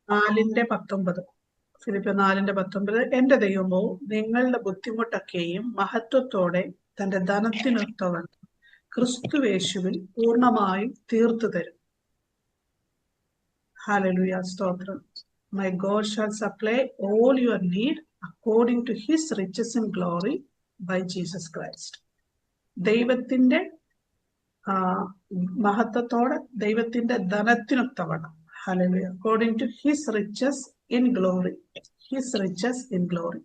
4:19. ഫിലിപ്പിയർ 4:19. എന്റെ ദൈവമോ നിങ്ങളുടെ ബുദ്ധിമുട്ടൊക്കെയും മഹത്വത്തോടെ തന്റെ ധനത്തിനൊത്തവണ്ണം ക്രിസ്തുവേശുവിൽ പൂർണ്ണമായും തീർത്തു തരും. ഹല്ലേലൂയ, സ്തോത്രം. My God shall supply all your need according to his riches in glory by Jesus Christ. ദൈവത്തിന്റെ മഹത്വത്തോടെ ദൈവത്തിന്റെ ധനത്തിനൊത്തവണ്ണം. Hallelujah. According to his riches in glory. His riches in glory.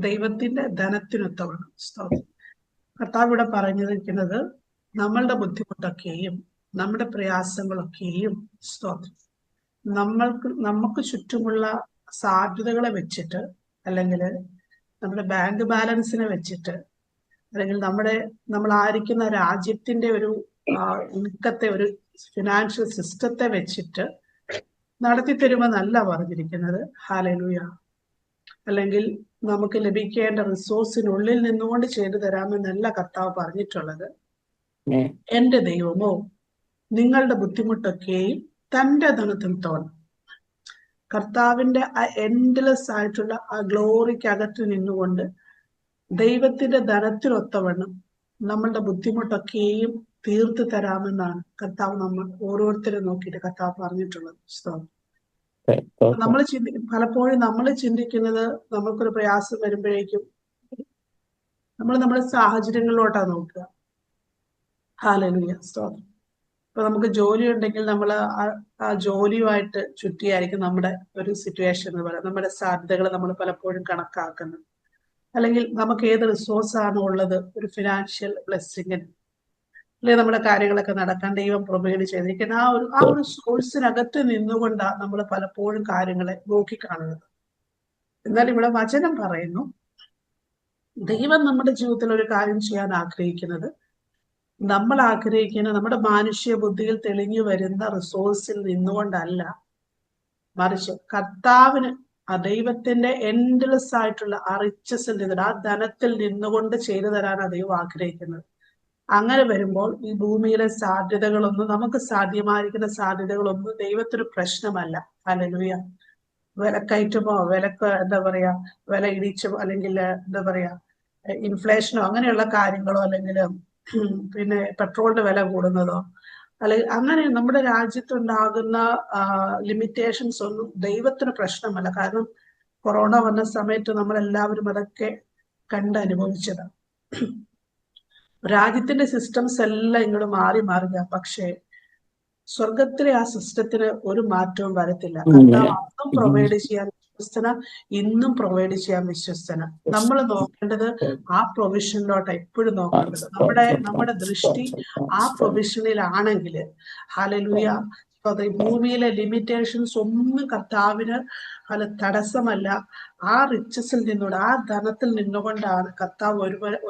ദൈവത്തിന്റെ ധനത്തിനൊത്തവണ്ണം. സ്തോത്രം. കർത്താവ് ഇവിടെ പറഞ്ഞിരിക്കുന്നത് നമ്മളുടെ ബുദ്ധിമുട്ടൊക്കെയും നമ്മുടെ പ്രയാസങ്ങളൊക്കെയും സ്തോത്രം നമുക്ക് ചുറ്റുമുള്ള സാധ്യതകളെ വെച്ചിട്ട്, അല്ലെങ്കിൽ നമ്മുടെ ബാങ്ക് ബാലൻസിനെ വെച്ചിട്ട്, അല്ലെങ്കിൽ നമ്മളായിരിക്കുന്ന രാജ്യത്തിന്റെ ഒരു ഇൻകത്തെ ഒരു ഫിനാൻഷ്യൽ സിസ്റ്റത്തെ വെച്ചിട്ട് നടത്തി തരുമെന്നല്ല പറഞ്ഞിരിക്കുന്നത്. ഹല്ലേലൂയ. അല്ലെങ്കിൽ നമുക്ക് ലഭിക്കേണ്ട റിസോഴ്സിനുള്ളിൽ നിന്നുകൊണ്ട് ചെയ്തു തരാമെന്നല്ല കർത്താവ് പറഞ്ഞിട്ടുള്ളത്. എന്റെ ദൈവമോ നിങ്ങളുടെ ബുദ്ധിമുട്ടൊക്കെയും തന്റെ ധനത്തിനോളം, കർത്താവിന്റെ ആ എൻഡ്ലെസ് ആയിട്ടുള്ള ആ ഗ്ലോറിക്കകത്ത് നിന്നുകൊണ്ട് ദൈവത്തിന്റെ ധനത്തിനൊത്തവണ്ണം നമ്മളുടെ ബുദ്ധിമുട്ടൊക്കെയും തീർത്തു തരാമെന്നാണ് കർത്താവ് നമ്മൾ ഓരോരുത്തരും നോക്കിയിട്ട് കർത്താവ് പറഞ്ഞിട്ടുള്ളത്. പലപ്പോഴും നമ്മൾ ചിന്തിക്കുന്നത്, നമുക്കൊരു പ്രയാസം വരുമ്പോഴേക്കും നമ്മുടെ സാഹചര്യങ്ങളിലോട്ടാണ് നോക്കുക. ഹല്ലേലൂയ, സ്തോത്രം. ഇപ്പൊ നമുക്ക് ജോലി ഉണ്ടെങ്കിൽ നമ്മൾ ആ ജോലിയുമായിട്ട് ചുറ്റിയായിരിക്കും നമ്മുടെ ഒരു സിറ്റുവേഷൻ എന്ന് പറയുന്നത്. നമ്മുടെ സാധ്യതകൾ നമ്മൾ പലപ്പോഴും കണക്കാക്കുന്നത്. അല്ലെങ്കിൽ നമുക്ക് ഏത് റിസോഴ്സാണ് ഉള്ളത് ഒരു ബ്ലെസ്സിങ്ങിന്, അല്ലെങ്കിൽ നമ്മുടെ കാര്യങ്ങളൊക്കെ നടക്കാൻ ദൈവം പ്രൊവൈഡ് ചെയ്തിരിക്കുന്ന ആ ഒരു സോഴ്സിനകത്ത് നിന്നുകൊണ്ടാണ് നമ്മൾ പലപ്പോഴും കാര്യങ്ങളെ നോക്കിക്കാണുന്നത്. എന്നാൽ ഇവിടെ വചനം പറയുന്നു, ദൈവം നമ്മുടെ ജീവിതത്തിൽ ഒരു കാര്യം ചെയ്യാൻ ആഗ്രഹിക്കുന്നത്, നമ്മൾ ആഗ്രഹിക്കുന്ന നമ്മുടെ മാനുഷ്യ ബുദ്ധിയിൽ തെളിഞ്ഞു വരുന്ന റിസോഴ്സിൽ നിന്നുകൊണ്ടല്ല, മറിച്ച് കർത്താവിന് ആ ദൈവത്തിന്റെ എൻഡ്ലെസ് ആയിട്ടുള്ള ആ റിച്ചസിൽ നിന്ന്, ആ ധനത്തിൽ നിന്നുകൊണ്ട് ചെയ്തു തരാനാണ് ദൈവം ആഗ്രഹിക്കുന്നത്. അങ്ങനെ വരുമ്പോൾ ഈ ഭൂമിയിലെ സാധ്യതകളൊന്നും, നമുക്ക് സാധ്യമായിരിക്കുന്ന സാധ്യതകളൊന്നും ദൈവത്തിന് പ്രശ്നമല്ല. ഹല്ലേലൂയ. വിലക്കയറ്റമോ വില ഇടിച്ചോ, അല്ലെങ്കിൽ ഇൻഫ്ലേഷനോ അങ്ങനെയുള്ള കാര്യങ്ങളോ, അല്ലെങ്കിൽ പിന്നെ പെട്രോളിന്റെ വില കൂടുന്നതോ, അല്ലെങ്കിൽ അങ്ങനെ നമ്മുടെ രാജ്യത്തുണ്ടാകുന്ന ലിമിറ്റേഷൻസ് ഒന്നും ദൈവത്തിന് പ്രശ്നമല്ല. കാരണം കൊറോണ വന്ന സമയത്ത് നമ്മളെല്ലാവരും അതൊക്കെ കണ്ടനുഭവിച്ചതാണ്. രാജ്യത്തിന്റെ സിസ്റ്റംസ് എല്ലാം ഇങ്ങോട്ട് മാറിയ, പക്ഷേ സ്വർഗത്തിലെ ആ സിസ്റ്റത്തിന് ഒരു മാറ്റവും വരത്തില്ല. കർത്താവ് അന്നും പ്രൊവൈഡ് ചെയ്യാൻ വിശ്വസ്തന, ഇന്നും പ്രൊവൈഡ് ചെയ്യാൻ വിശ്വസ്തന. നമ്മൾ നോക്കേണ്ടത് ആ പ്രൊവിഷനിലോട്ട് എപ്പോഴും നോക്കേണ്ടത്. നമ്മുടെ ദൃഷ്ടി ആ പ്രൊവിഷനിലാണെങ്കിൽ, ഹല്ലേലൂയ, ഭൂമിയിലെ ലിമിറ്റേഷൻസ് ഒന്നും കർത്താവിന് തടസ്സമല്ല. ആ റിച്ചസിൽ നിന്നുകൊണ്ട്, ആ ധനത്തിൽ നിന്നുകൊണ്ടാണ് കർത്താവ്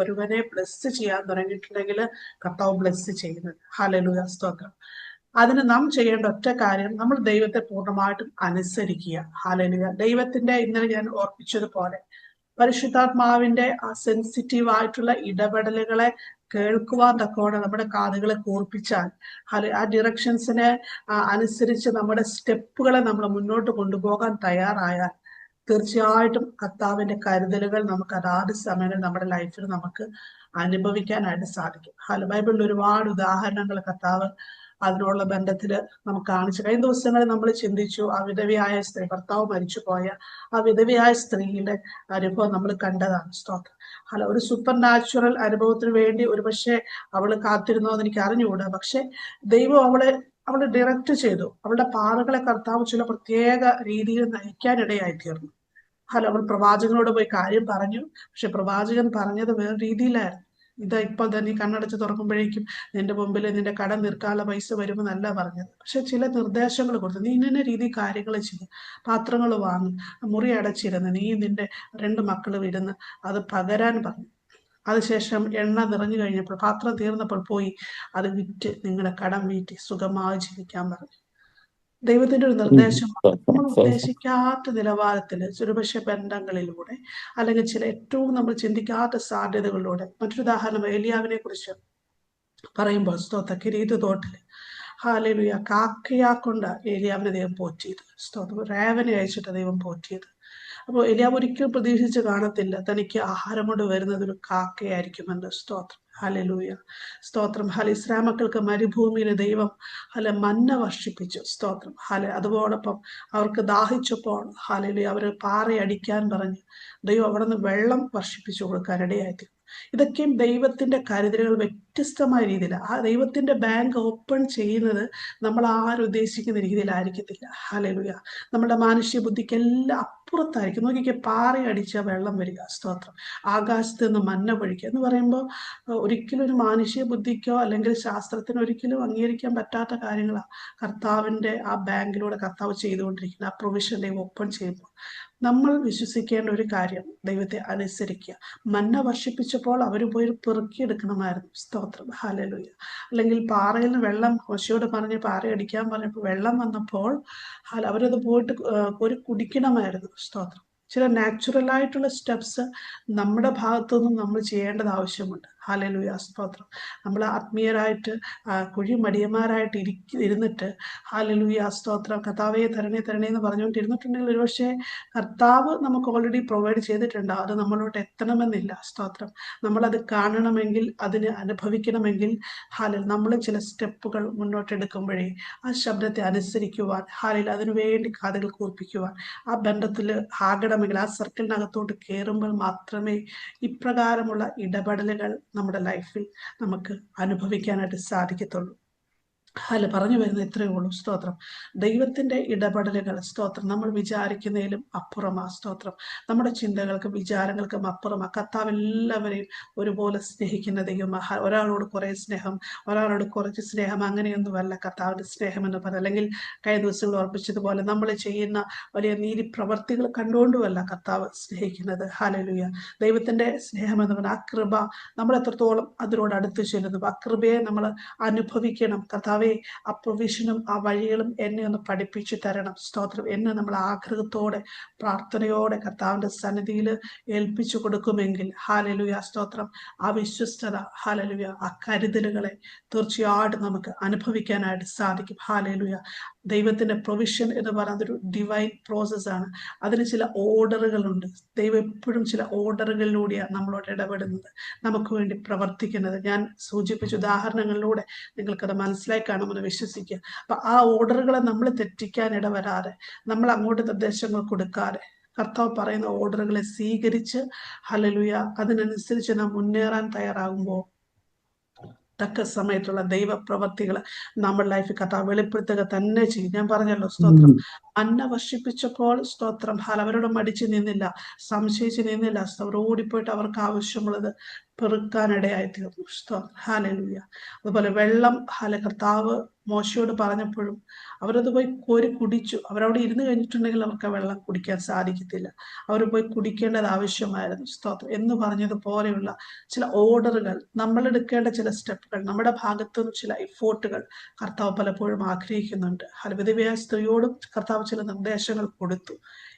ഒരുവനെ ബ്ലെസ് ചെയ്യാൻ തുടങ്ങിയിട്ടുണ്ടെങ്കിൽ കർത്താവ് ബ്ലെസ് ചെയ്യുന്നത്. ഹല്ലേലൂയ, സ്തോത്രം. അതിന് നാം ചെയ്യേണ്ട ഒറ്റ കാര്യം, നമ്മൾ ദൈവത്തെ പൂർണ്ണമായിട്ടും അനുസരിക്കുക. ഹല്ലേലൂയ. ദൈവത്തിന്റെ, ഇന്നലെ ഞാൻ ഓർപ്പിച്ചതുപോലെ, പരിശുദ്ധാത്മാവിന്റെ ആ സെൻസിറ്റീവ് ആയിട്ടുള്ള ഇടപെടലുകളെ കേൾക്കുവാൻ തക്കോടെ നമ്മുടെ കാതുകളെ കൂർപ്പിച്ചാൽ, ആ ഡിറക്ഷൻസിനെ അനുസരിച്ച് നമ്മുടെ സ്റ്റെപ്പുകളെ നമ്മൾ മുന്നോട്ട് കൊണ്ടുപോകാൻ തയ്യാറായാൽ, തീർച്ചയായിട്ടും കർത്താവിന്റെ കരുതലുകൾ നമുക്ക് അതാത് സമയങ്ങളിൽ നമ്മുടെ ലൈഫിൽ നമുക്ക് അനുഭവിക്കാനായിട്ട് സാധിക്കും. ബൈബിളിൽ ഒരുപാട് ഉദാഹരണങ്ങൾ കർത്താവ് അതിനുള്ള ബന്ധത്തില് നമുക്ക് കാണിച്ചു. കഴിഞ്ഞ ദിവസങ്ങളിൽ നമ്മൾ ചിന്തിച്ചു, ആ വിധവയായ സ്ത്രീ, ഭർത്താവ് മരിച്ചു പോയ ആ വിധവയായ സ്ത്രീയുടെ അനുഭവം നമ്മൾ കണ്ടതാണ്. സ്തോത്രം. ഒരു സൂപ്പർ നാച്ചുറൽ അനുഭവത്തിന് വേണ്ടി ഒരുപക്ഷെ അവള് കാത്തിരുന്നോ എന്ന് എനിക്ക് അറിഞ്ഞുകൂടാ. പക്ഷെ ദൈവം അവളെ ഡയറക്റ്റ് ചെയ്തു. അവളുടെ പാതകളെ കർത്താവ് ചില പ്രത്യേക രീതിയിൽ നയിക്കാനിടയായി തീർന്നു. അവൾ പ്രവാചകനോട് പോയി കാര്യം പറഞ്ഞു. പക്ഷെ പ്രവാചകൻ പറഞ്ഞത് വേറെ രീതിയിലായിരുന്നു. ഇത് ഇപ്പോൾ തന്നെ ഈ കണ്ണടച്ച് തുറക്കുമ്പോഴേക്കും നിന്റെ മുമ്പിൽ നിന്റെ കടം തീർക്കാനുള്ള പൈസ വരുമെന്നല്ല പറഞ്ഞത്. പക്ഷെ ചില നിർദ്ദേശങ്ങൾ കൊടുത്തു. നീ ഇന്ന രീതി കാര്യങ്ങൾ ചെയ്യും, പാത്രങ്ങൾ വാങ്ങി, മുറി അടച്ചിരുന്ന് നീ നിന്റെ 2 മക്കളും ഇരുന്ന് അത് പകരാൻ പറഞ്ഞു. അതിനുശേഷം എണ്ണ നിറഞ്ഞു കഴിഞ്ഞപ്പോൾ, പാത്രം തീർന്നപ്പോൾ പോയി അത് വിറ്റ് നിങ്ങളുടെ കടം വീട്ടി സുഖമായി ജീവിക്കാൻ പറഞ്ഞു. ദൈവത്തിന്റെ ഒരു നിർദ്ദേശം നമ്മൾ ഉദ്ദേശിക്കാത്ത നിലവാരത്തില് ഒരുപക്ഷെ ബന്ധങ്ങളിലൂടെ, അല്ലെങ്കിൽ ചില ഏറ്റവും നമ്മൾ ചിന്തിക്കാത്ത സാധ്യതകളിലൂടെ. മറ്റൊരു ഉദാഹരണം ഏലിയാവിനെ കുറിച്ച് പറയുമ്പോൾ, കിരീത് തോട്ടില് ഹാലേലുയ കാക്കയാ കൊണ്ട് ഏലിയാവിനെ ദൈവം പോറ്റിയത്. സ്തോത്രം. റേവനെ അയച്ചിട്ട് ദൈവം പോറ്റിയത്. അപ്പോൾ എലിയാവ് ഒരിക്കലും പ്രതീക്ഷിച്ച് കാണത്തില്ല തനിക്ക് ആഹാരം കൊണ്ട് വരുന്നത് ഒരു കാക്കയായിരിക്കുമെന്ന്. സ്തോത്രം. ഹല്ലേലൂയ. സ്തോത്രം. ഇസ്രായേൽ മക്കൾക്ക് മരുഭൂമിയിൽ ദൈവം മന്ന വർഷിപ്പിച്ചു. സ്തോത്രം. അതോടൊപ്പം അവർക്ക് ദാഹിച്ചപ്പോൾ ഹല്ലേലൂയ അവർ പാറയടിക്കാൻ പറഞ്ഞു ദൈവം അവിടെ നിന്ന് വെള്ളം വർഷിപ്പിച്ചു കൊടുക്കാൻ ഇടയായി. ഇതൊക്കെയും ദൈവത്തിന്റെ കരുതലുകൾ വ്യത്യസ്തമായ രീതിയിൽ. ആ ദൈവത്തിന്റെ ബാങ്ക് ഓപ്പൺ ചെയ്യുന്നത് നമ്മൾ ആരും ഉദ്ദേശിക്കുന്ന രീതിയിലായിരിക്കത്തില്ല. ഹല്ലേലൂയ. നമ്മുടെ മാനുഷ്യ ബുദ്ധിക്കെല്ലാം അപ്പുറത്തായിരിക്കും. നോക്കിക്കേ, പാറയടിച്ച വെള്ളം വരിക. സ്തോത്രം. ആകാശത്ത് നിന്ന് മന്ന പൊഴിക്കുക എന്ന് പറയുമ്പോൾ ഒരിക്കലും ഒരു മാനുഷ്യ ബുദ്ധിക്കോ അല്ലെങ്കിൽ ശാസ്ത്രത്തിനോ ഒരിക്കലും അംഗീകരിക്കാൻ പറ്റാത്ത കാര്യങ്ങളാണ് കർത്താവിന്റെ ആ ബാങ്കിലൂടെ കർത്താവ് ചെയ്തുകൊണ്ടിരിക്കുന്നത്. ആ പ്രൊവിഷൻ ദൈവം ഓപ്പൺ ചെയ്യുമ്പോൾ നമ്മൾ വിശ്വസിക്കേണ്ട ഒരു കാര്യം ദൈവത്തെ അനുസരിക്കുക. മന്ന വർഷിപ്പിച്ചപ്പോൾ അവർ പോയി പെറുക്കിയെടുക്കണമായിരുന്നു. സ്തോത്രം. ഹല്ലേലൂയ. അല്ലെങ്കിൽ പാറയിൽ നിന്ന് വെള്ളം മോശയോട് പറഞ്ഞ് പാറയടിക്കാൻ പറഞ്ഞപ്പോൾ വെള്ളം വന്നപ്പോൾ അവരത് പോയിട്ട് ഒരു കുടിക്കണമായിരുന്നു. സ്തോത്രം. ചില നാച്ചുറൽ ആയിട്ടുള്ള സ്റ്റെപ്സ് നമ്മുടെ ഭാഗത്തുനിന്നും നമ്മൾ ചെയ്യേണ്ടത് ആവശ്യമുണ്ട്. ഹല്ലേലൂയ. സ്തോത്രം. നമ്മൾ ആത്മീയരായിട്ട് കുഴിമടിയന്മാരായിട്ട് ഇരുന്നിട്ട് ഹല്ലേലൂയ സ്തോത്രം കർത്താവേ തരണേ തരണേ എന്ന് പറഞ്ഞുകൊണ്ടിരുന്നിട്ടുണ്ടെങ്കിൽ ഒരുപക്ഷെ കർത്താവ് നമുക്ക് ഓൾറെഡി പ്രൊവൈഡ് ചെയ്തിട്ടുണ്ട്. അത് നമ്മളോട്ട് എത്തണമെന്നില്ല. സ്തോത്രം. നമ്മളത് കാണണമെങ്കിൽ അതിന് അനുഭവിക്കണമെങ്കിൽ നമ്മൾ ചില സ്റ്റെപ്പുകൾ മുന്നോട്ടെടുക്കുമ്പോഴേ ആ ശബ്ദത്തെ അനുസരിക്കുവാൻ അതിനുവേണ്ടി കാതുകൾ കൂർപ്പിക്കുവാൻ ആ ബന്ധത്തിൽ ആകണമെങ്കിൽ ആ സർക്കിളിനകത്തോട്ട് കയറുമ്പോൾ മാത്രമേ ഇപ്രകാരമുള്ള ഇടപെടലുകൾ നമ്മുടെ ലൈഫിൽ നമുക്ക് അനുഭവിക്കാനായിട്ട് സാധിക്കത്തുള്ളൂ. പറഞ്ഞു വരുന്നത് ഇത്രയേ ഉള്ളൂ. സ്തോത്രം. ദൈവത്തിന്റെ ഇടപെടലുകൾ സ്തോത്രം നമ്മൾ വിചാരിക്കുന്നതിലും അപ്പുറമാ. സ്തോത്രം. നമ്മുടെ ചിന്തകൾക്കും വിചാരങ്ങൾക്കും അപ്പുറമാ. കർത്താവ് എല്ലാവരെയും ഒരുപോലെ സ്നേഹിക്കുന്ന ദൈവം. ഒരാളോട് കുറെ സ്നേഹം, ഒരാളോട് കുറച്ച് സ്നേഹം, അങ്ങനെയൊന്നുമല്ല കർത്താവിന്റെ സ്നേഹം എന്ന് പറയുന്നത്. അല്ലെങ്കിൽ കഴിഞ്ഞ ദിവസങ്ങൾ ഓർപ്പിച്ചതുപോലെ നമ്മൾ ചെയ്യുന്ന വലിയ നീതി പ്രവർത്തികൾ കണ്ടുകൊണ്ടുമല്ല കർത്താവ് സ്നേഹിക്കുന്നത്. ഹല്ലേലൂയ. ദൈവത്തിന്റെ സ്നേഹം എന്ന് പറഞ്ഞാൽ ആ കൃപ നമ്മൾ എത്രത്തോളം അതിനോട് അടുത്ത് ചെല്ലുന്നു, ആ കൃപയെ നമ്മൾ അനുഭവിക്കണം. കർത്താവ് ആ പ്രൊവിഷനും ആ വഴികളും എന്നെ ഒന്ന് പഠിപ്പിച്ചു തരണം. സ്തോത്രം. എന്നെ നമ്മൾ ആഗ്രഹത്തോടെ പ്രാർത്ഥനയോടെ കർത്താവിന്റെ സന്നിധിയിൽ ഏൽപ്പിച്ചു കൊടുക്കുമെങ്കിൽ ഹല്ലേലൂയ സ്തോത്രം ആ വിശ്വസ്തത ഹല്ലേലൂയ ആ കരുതലുകളെ തീർച്ചയായിട്ടും നമുക്ക് അനുഭവിക്കാനായിട്ട് സാധിക്കും. ഹല്ലേലൂയ. ദൈവത്തിന്റെ പ്രൊവിഷൻ എന്ന് പറയുന്നത് ഒരു ഡിവൈൻ പ്രോസസ് ആണ്. അതിന് ചില ഓർഡറുകളുണ്ട്. ദൈവം എപ്പോഴും ചില ഓർഡറുകളിലൂടെയാണ് നമ്മളോട് ഇടപെടുന്നത്, നമുക്ക് വേണ്ടി പ്രവർത്തിക്കുന്നത്. ഞാൻ സൂചിപ്പിച്ച ഉദാഹരണങ്ങളിലൂടെ നിങ്ങൾക്കത് മനസ്സിലായി കാണുമെന്ന് വിശ്വസിക്കുക. അപ്പൊ ആ ഓർഡറുകളെ നമ്മൾ തെറ്റിക്കാൻ ഇടവരാതെ, നമ്മൾ അങ്ങോട്ട് നിർദ്ദേശങ്ങൾ കൊടുക്കാതെ, കർത്താവ് പറയുന്ന ഓർഡറുകളെ സ്വീകരിച്ച് ഹല്ലേലൂയ അതിനനുസരിച്ച് നാം മുന്നേറാൻ തയ്യാറാകുമ്പോൾ തക്ക സമയത്തുള്ള ദൈവപ്രവർത്തികൾ നമ്മുടെ ലൈഫിൽ കർത്താവ് വെളിപ്പെടുത്തുക തന്നെ ചെയ്യും. ഞാൻ പറഞ്ഞല്ലോ സ്തോത്രം. മന്ന വർഷിപ്പിച്ചപ്പോൾ സ്തോത്രം അവരോട് മടിച്ചു നിന്നില്ല, സംശയിച്ച് നിന്നില്ല. അവർ ഓടിപ്പോയിട്ട് അവർക്ക് ആവശ്യമുള്ളത് പെറുക്കാനിടയായി തീർന്നു. സ്തോത്രം. ഹല്ലേലൂയ. അതുപോലെ വെള്ളം കർത്താവ് മോശയോട് പറഞ്ഞപ്പോഴും അവരത് പോയി കോരി കുടിച്ചു. അവരവിടെ ഇരുന്ന് കഴിഞ്ഞിട്ടുണ്ടെങ്കിൽ അവർക്ക് വെള്ളം കുടിക്കാൻ സാധിക്കത്തില്ല. അവർ പോയി കുടിക്കേണ്ടത് ആവശ്യമായിരുന്നു. സ്തോത്രം. എന്ന് പറഞ്ഞതുപോലെയുള്ള ചില ഓർഡറുകൾ, നമ്മൾ എടുക്കേണ്ട ചില സ്റ്റെപ്പുകൾ, നമ്മുടെ ഭാഗത്തുനിന്ന് ചില എഫോർട്ടുകൾ കർത്താവ് പലപ്പോഴും ആഗ്രഹിക്കുന്നുണ്ട്. വിധവയായ സ്ത്രീയോടും കർത്താവ് ചില നിർദ്ദേശങ്ങൾ കൊടുത്തു.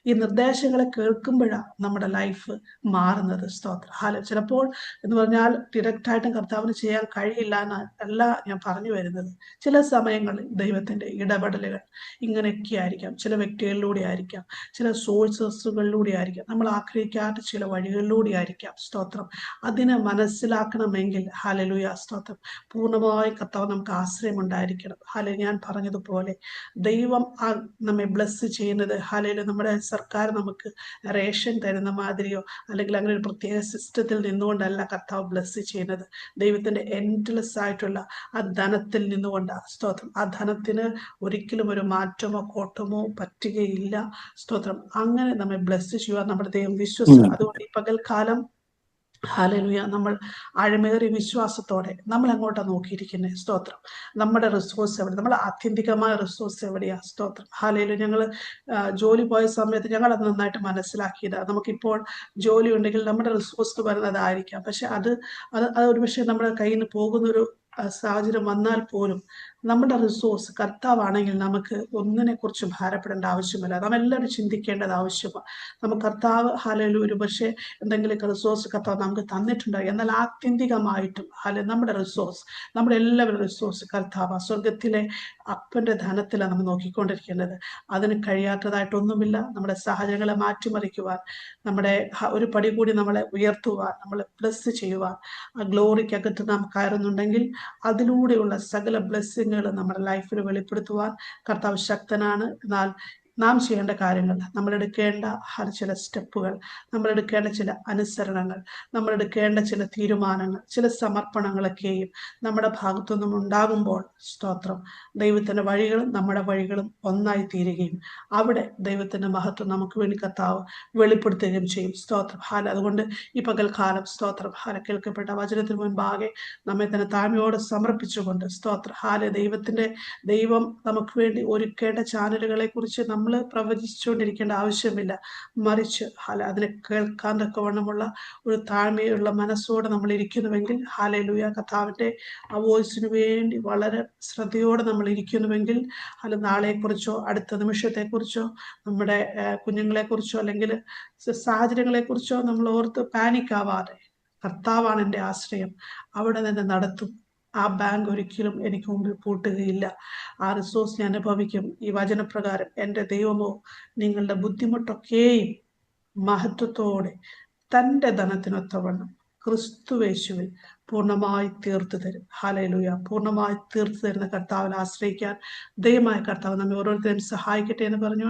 ഈ നിർദ്ദേശങ്ങളെ കേൾക്കുമ്പോഴാണ് നമ്മുടെ ലൈഫ് മാറുന്നത്. സ്തോത്രം. ചിലപ്പോൾ എന്ന് പറഞ്ഞാൽ ഡിറക്റ്റായിട്ടും കർത്താവിന് ചെയ്യാൻ കഴിയില്ല എന്നല്ല ഞാൻ പറഞ്ഞു വരുന്നത്. ചില സമയങ്ങളിൽ ദൈവത്തിന്റെ ഇടപെടലുകൾ ഇങ്ങനെയൊക്കെ ആയിരിക്കാം. ചില വ്യക്തികളിലൂടെ ആയിരിക്കാം, ചില സോഴ്സസുകളിലൂടെ ആയിരിക്കാം, നമ്മൾ ആഗ്രഹിക്കാത്ത ചില വഴികളിലൂടെ ആയിരിക്കാം. സ്തോത്രം. അതിനെ മനസ്സിലാക്കണമെങ്കിൽ ഹല്ലേലൂയ സ്തോത്രം പൂർണ്ണമായി കർത്താവ് നമുക്ക് ആശ്രയം ഉണ്ടായിരിക്കണം. ഞാൻ പറഞ്ഞതുപോലെ ദൈവം നമ്മെ ബ്ലസ് ചെയ്യുന്നത് നമ്മുടെ സർക്കാർ നമുക്ക് റേഷൻ തരുന്ന മാതിരിയോ അല്ലെങ്കിൽ അങ്ങനെ ഒരു പ്രത്യേക സിസ്റ്റത്തിൽ നിന്നുകൊണ്ടല്ല കർത്താവ് ബ്ലസ് ചെയ്യുന്നത്. ദൈവത്തിന്റെ എൻഡ്ലെസ് ആയിട്ടുള്ള ആ ധനത്തിൽ നിന്നുകൊണ്ടാണ്. സ്തോത്രം. ആ ധനത്തിന് ഒരിക്കലും ഒരു മാറ്റമോ കോട്ടമോ പറ്റുകയില്ല. സ്തോത്രം. അങ്ങനെ നമ്മെ ബ്ലസ് ചെയ്യുക നമ്മുടെ ദൈവം വിശ്വസിക്കുക. അതുകൊണ്ട് ഈ പകൽക്കാലം ഹല്ലേലൂയ നമ്മൾ ആഴമേറിയ വിശ്വാസത്തോടെ നമ്മൾ എങ്ങോട്ടാണ് നോക്കിയിരിക്കുന്നത്? സ്തോത്രം. നമ്മുടെ റിസോഴ്സ് എവിടെ? നമ്മുടെ ആത്യന്തികമായ റിസോഴ്സ് എവിടെയാ? സ്തോത്രം. ഹല്ലേലൂയ. ഞങ്ങൾ ജോലി പോയ സമയത്ത് ഞങ്ങൾ അത് നന്നായിട്ട് മനസ്സിലാക്കിയത്, നമുക്കിപ്പോൾ ജോലി ഉണ്ടെങ്കിൽ നമ്മുടെ റിസോഴ്സ് വരുന്നതായിരിക്കാം. പക്ഷെ അത് ഒരുപക്ഷെ നമ്മുടെ കയ്യിൽ നിന്ന് പോകുന്നൊരു സാഹചര്യം വന്നാൽ പോലും നമ്മുടെ റിസോഴ്സ് കർത്താവാണെങ്കിൽ നമുക്ക് ഒന്നിനെ കുറിച്ച് ഭാരപ്പെടേണ്ട ആവശ്യമില്ല. നാം എല്ലാവരും ചിന്തിക്കേണ്ടത് ആവശ്യമാണ്. നമുക്ക് കർത്താവ് ഹല്ലേലൂയ ഒരു പക്ഷേ എന്തെങ്കിലുമൊക്കെ റിസോഴ്സ് കർത്താവ് നമുക്ക് തന്നിട്ടുണ്ട്. എന്നാൽ ആത്യന്തികമായിട്ടും നമ്മുടെ റിസോഴ്സ്, നമ്മുടെ എല്ലാവരും റിസോഴ്സ് കർത്താവ് സ്വർഗത്തിലെ അപ്പന്റെ ധനത്തിലാണ് നമ്മൾ നോക്കിക്കൊണ്ടിരിക്കേണ്ടത്. അതിന് കഴിയാത്തതായിട്ടൊന്നുമില്ല. നമ്മുടെ സാഹചര്യങ്ങളെ മാറ്റിമറിക്കുവാൻ, നമ്മുടെ ഒരു പടി കൂടി നമ്മളെ ഉയർത്തുവാൻ, നമ്മളെ ബ്ലസ് ചെയ്യുവാൻ, ആ ഗ്ലോറിക്കകത്ത് നാം കയറുന്നുണ്ടെങ്കിൽ അതിലൂടെയുള്ള സകല ബ്ലെസ്സിങ്ങുകൾ നമ്മുടെ ലൈഫിൽ വെളിപ്പെടുത്തുവാൻ കർത്താവ് ശക്തനാണ്. എന്നാൽ നാം ചെയ്യേണ്ട കാര്യങ്ങൾ, നമ്മളെടുക്കേണ്ട ചില സ്റ്റെപ്പുകൾ, നമ്മളെടുക്കേണ്ട ചില അനുസരണങ്ങൾ, നമ്മളെടുക്കേണ്ട ചില തീരുമാനങ്ങൾ, ചില സമർപ്പണങ്ങളൊക്കെയും നമ്മുടെ ഭാഗത്തുനിന്നും ഉണ്ടാകുമ്പോൾ സ്തോത്രം, ദൈവത്തിൻ്റെ വഴികളും നമ്മുടെ വഴികളും ഒന്നായി തീരുകയും അവിടെ ദൈവത്തിൻ്റെ മഹത്വം നമുക്ക് വേണ്ടി കർത്താവ് വെളിപ്പെടുത്തുകയും ചെയ്യും. സ്തോത്രം അതുകൊണ്ട് ഈ പകൽക്കാലം സ്തോത്രം കേൾക്കപ്പെട്ട വചനത്തിന് മുൻപാകെ നമ്മെ തന്നെ താഴ്മയോടെ സമർപ്പിച്ചുകൊണ്ട് സ്തോത്രം ദൈവം നമുക്ക് വേണ്ടി ഒരുക്കേണ്ട ചാനലുകളെ കുറിച്ച് നമ്മൾ പ്രവചിച്ചുകൊണ്ടിരിക്കേണ്ട ആവശ്യമില്ല. മറിച്ച് അതിനെ കേൾക്കാൻ തക്കവണ്ണമുള്ള ഒരു താഴ്മയുള്ള മനസ്സോടെ നമ്മൾ ഇരിക്കുന്നുവെങ്കിൽ ഹല്ലേലൂയ കർത്താവിൻ്റെ ആ വോയിസിന് വേണ്ടി വളരെ ശ്രദ്ധയോടെ നമ്മൾ ഇരിക്കുന്നുവെങ്കിൽ നാളെക്കുറിച്ചോ അടുത്ത നിമിഷത്തെക്കുറിച്ചോ നമ്മുടെ കുഞ്ഞുങ്ങളെക്കുറിച്ചോ അല്ലെങ്കിൽ സാഹചര്യങ്ങളെക്കുറിച്ചോ നമ്മൾ ഓർത്ത് പാനിക്കാവാതെ കർത്താവാണ് എൻ്റെ ആശ്രയം, അവിടെ നിന്ന് നടത്തും, ആ ബാങ്ക് ഒരിക്കലും എനിക്ക് മുമ്പിൽ പൂട്ടുകയില്ല, ആ റിസോഴ്സ് ഞാൻ അനുഭവിക്കും. ഈ വചനപ്രകാരം എൻ്റെ ദൈവമോ നിങ്ങളുടെ ബുദ്ധിമുട്ടൊക്കെയും മഹത്വത്തോടെ തൻ്റെ ധനത്തിനൊത്തവണ്ണം ക്രിസ്തുവേശുവിൽ പൂർണ്ണമായി തീർത്തു തരും. ഹല്ലേലൂയ. പൂർണ്ണമായി തീർത്തു തരുന്ന കർത്താവിനെ ആശ്രയിക്കാൻ ദൈവമായ കർത്താവ് നമ്മെ ഓരോരുത്തരും സഹായിക്കട്ടെ എന്ന് പറഞ്ഞു